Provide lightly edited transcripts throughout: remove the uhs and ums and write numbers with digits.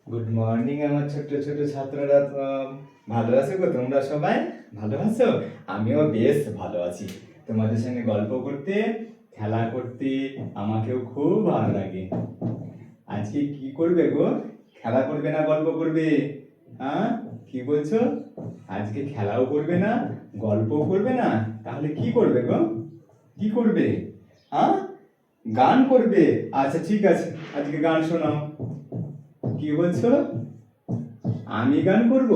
Good morning আমার ছোট্ট ছোট্ট ছাত্ররা। ভালো আছো গো? তোমরা সবাই ভালো আছো? আমিও বেশ ভালো আছি। তোমাদের সঙ্গে গল্প করতে, খেলা করতে আমাকেও খুব ভালো লাগে। আজকে কি করবে গো? খেলা করবে না গল্প করবে? হ্যাঁ, কি বলছো? আজকে খেলাও করবে না, গল্পও করবে না, তাহলে কি করবে গো? কি করবে? হ্যাঁ, গান করবে? আচ্ছা ঠিক আছে, আজকে গান শোনাও। কি বলছো? আমি গান করব?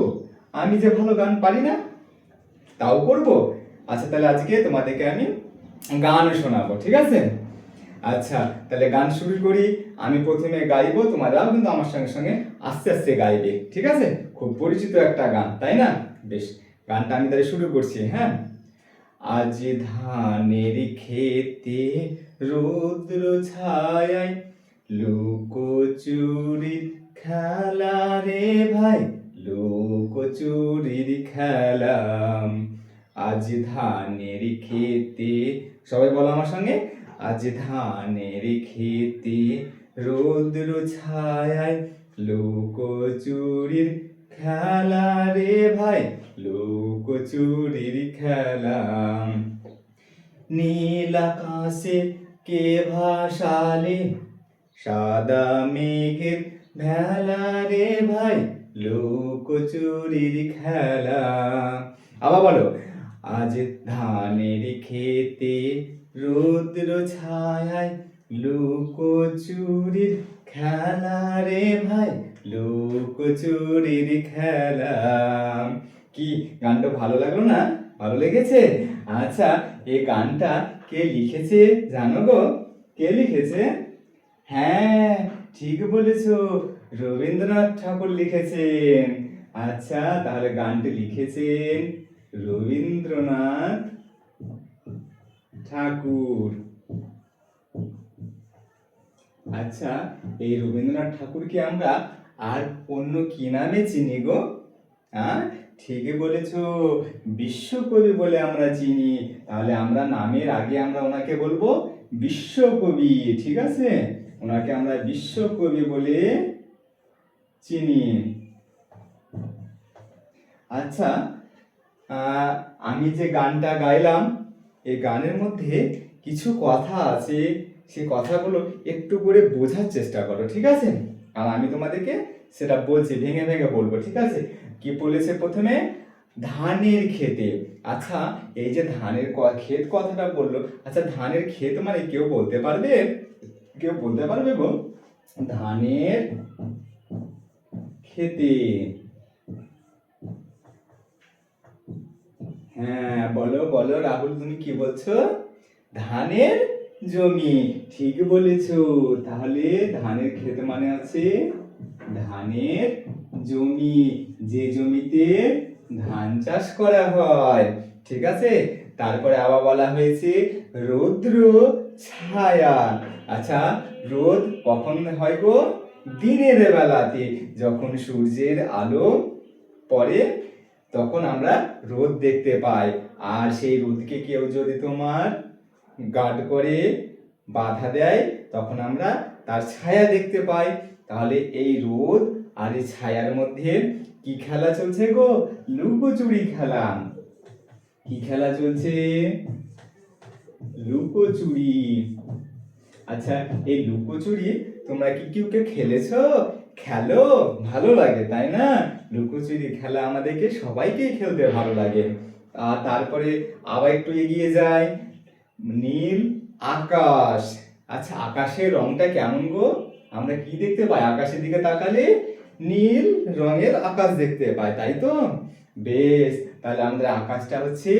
আমি যে ভালো গান পারি না, তাও করব? আচ্ছা তাহলে আজকে তোমাদেরকে আমি গান শোনাবো, ঠিক আছে? আচ্ছা তাহলে গান শুরু করি। আমি প্রথমে গাইবো, তোমরাও কিন্তু আমার সঙ্গে সঙ্গে আস্তে আস্তে গাইবে, ঠিক আছে? খুব পরিচিত একটা গান, তাই না? বেশ, গানটা আমি তাহলে শুরু করছি। হ্যাঁ, আজ ধানের খেতে রৌদ্র ছায়ায় লুকোচুরির খেলা রে ভাই, লুকোচুরির খেলা। আজ ধানের খেতে, সবাই বলো আমার সঙ্গে, আজ ধানের খেতে রৌদ্র ছায়ায় লুকোচুরির খেলা রে ভাই, লুকোচুরির খেলা। নীল আকাশে কে ভাসালে সাদা মেঘের ভেলা রে ভাই, লুকোচুরির খেলা। আবার বলো, আজ ধানের খেতে রৌদ্র ছায়ায় লুকোচুরির খেলা রে ভাই, লুকোচুরির খেলা। কি গানটা ভালো লাগলো না? ভালো লেগেছে? আচ্ছা, এই গানটা কে লিখেছে জানো গো? কে লিখেছে? হ্যাঁ, ঠিক বলেছো, রবীন্দ্রনাথ ঠাকুর লিখেছেন। আচ্ছা তাহলে গানটি লিখেছেন রবীন্দ্রনাথ ঠাকুর। আচ্ছা, এই রবীন্দ্রনাথ ঠাকুরকে আমরা আর অন্য কি নামে চিনি গো? হ্যাঁ, ঠিকই বলেছ, বিশ্বকবি বলে আমরা চিনি। তাহলে আমরা নামের আগে আমরা ওনাকে বলবো বিশ্বকবি, ঠিক আছে? ওনাকে আমরা বিশ্বকবি বলে চিনি। আচ্ছা, আমি যে গানটা গাইলাম, এই গানের মধ্যে কিছু কথা আছে, সেই কথাগুলো একটু করে বোঝার চেষ্টা করো, ঠিক আছে? আর আমি তোমাদেরকে সেটা বলছি, ভেঙে ভেঙে বলবো, ঠিক আছে? কি বলেছে প্রথমে? ধানের খেতে। আচ্ছা, এই যে ধানের ক্ষেত কথাটা বললো, আচ্ছা ধানের ক্ষেত মানে কেউ বলতে পারবে? কেউ বলতে পারবে গো? ধানের খেতে। হ্যাঁ, বলো বলো রাহুল, তুমি কি বলছো? ধানের জমি, ঠিক বলেছো। তাহলে ধানের ক্ষেত মানে আছে ধানের জমি, যে জমিতে ধান চাষ করা হয়, ঠিক আছে? তারপরে আবার বলা হয়েছে রৌদ্র ছায়া। আচ্ছা, রোদ কখন হয় গো? দিনের বেলাতে, যখন সূর্যের আলো পড়ে তখন আমরা রোদ দেখতে পাই। আর সেই রোদকে কেউ যদি তোমার গার্ড করে বাধা দেয়, তখন আমরা তার ছায়া দেখতে পাই। তাহলে এই রোদ আর এই ছায়ার মধ্যে কি খেলা চলছে গো? লুকোচুরি খেলা। কি খেলা চলছে? লুকোচুরি। আচ্ছা, এই লুকোচুরি তোমরা কি কেউ কেউ খেলেছো? খেলো? ভালো লাগে তাই না? লুকোচুরি খেলা আমাদেরকে সবাইকেই খেলতে ভালো লাগে। আর তারপরে আবার একটু এগিয়ে যাই, নীল আকাশ। আচ্ছা, আকাশের রংটা কেমন গো? আমরা কি দেখতে পাই আকাশের দিকে তাকালে? নীল রঙের আকাশ দেখতে পাই, তাই তো? বেশ, তাহলে আমাদের আকাশটা হচ্ছে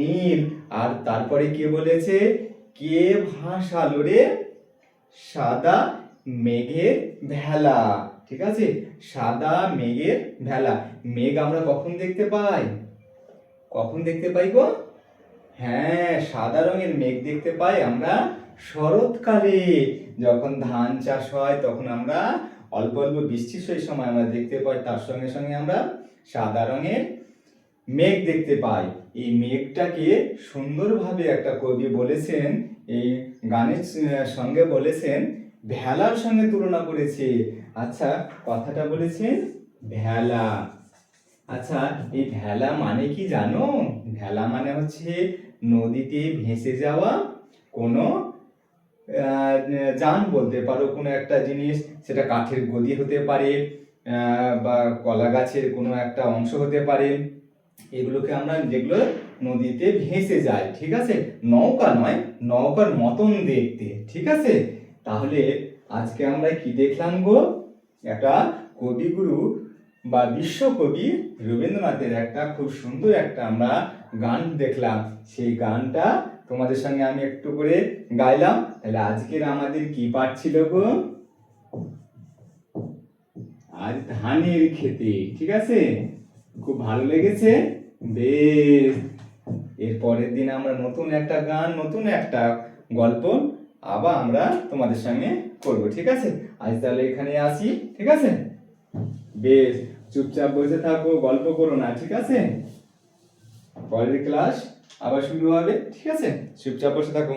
নীল। আর তারপরে কে বলেছে? কে ভাসালো রে সাদা মেঘের ভেলা, ঠিক আছে? সাদা মেঘের ভেলা। মেঘ আমরা কখন দেখতে পাই? কখন দেখতে পাই গো? হ্যাঁ, সাদা রঙের মেঘ দেখতে পাই আমরা শরৎকালে, যখন ধান চাষ হয় তখন আমরা অল্প অল্প বৃষ্টি সেই সময় আমরা দেখতে পাই, তার সঙ্গে সঙ্গে আমরা সাদা রঙের মেঘ দেখতে পাই। এই মেঘটাকে সুন্দরভাবে একটা কবি বলেছেন, এই গানের সঙ্গে বলেছেন, ভেলার সঙ্গে তুলনা করেছে। আচ্ছা, কথাটা বলেছেন ভেলা। আচ্ছা, এই ভেলা মানে কি জানো? ভেলা মানে হচ্ছে নদীতে ভেসে যাওয়া কোনো যান বলতে পারো, কোনো একটা জিনিস, সেটা কাঠের গদি হতে পারে, বা কলা গাছের কোনো একটা অংশ হতে পারে। এগুলোকে আমরা, যেগুলো নদীতে ভেসে যায়, ঠিক আছে? নৌকা নয়, নৌকার মতন দেখতে, ঠিক আছে? তাহলে আজকে আমরা কি দেখলাম গো? একটা কবিগুরু বা বিশ্বকবি রবীন্দ্রনাথের একটা খুব সুন্দর একটা আমরা গান দেখলাম। সেই গানটা তোমাদের সঙ্গে আমি একটু করে গাইলাম। তাহলে আজকের আমাদের কি পাঠ ছিল গো? আজ ধানের খেতে, ঠিক আছে? খুব ভালো লেগেছে? বেশ, এর পরের দিন আমরা নতুন একটা গান, নতুন একটা গল্প আবার আমরা তোমাদের সঙ্গে করব, ঠিক আছে? আজ তাহলে এখানে আসি, ঠিক আছে? বেশ, চুপচাপ বসে থাকো, গল্প করো না, ঠিক আছে? পরের ক্লাস আবার শুরু হবে, ঠিক আছে? চুপচাপ বসে থাকো।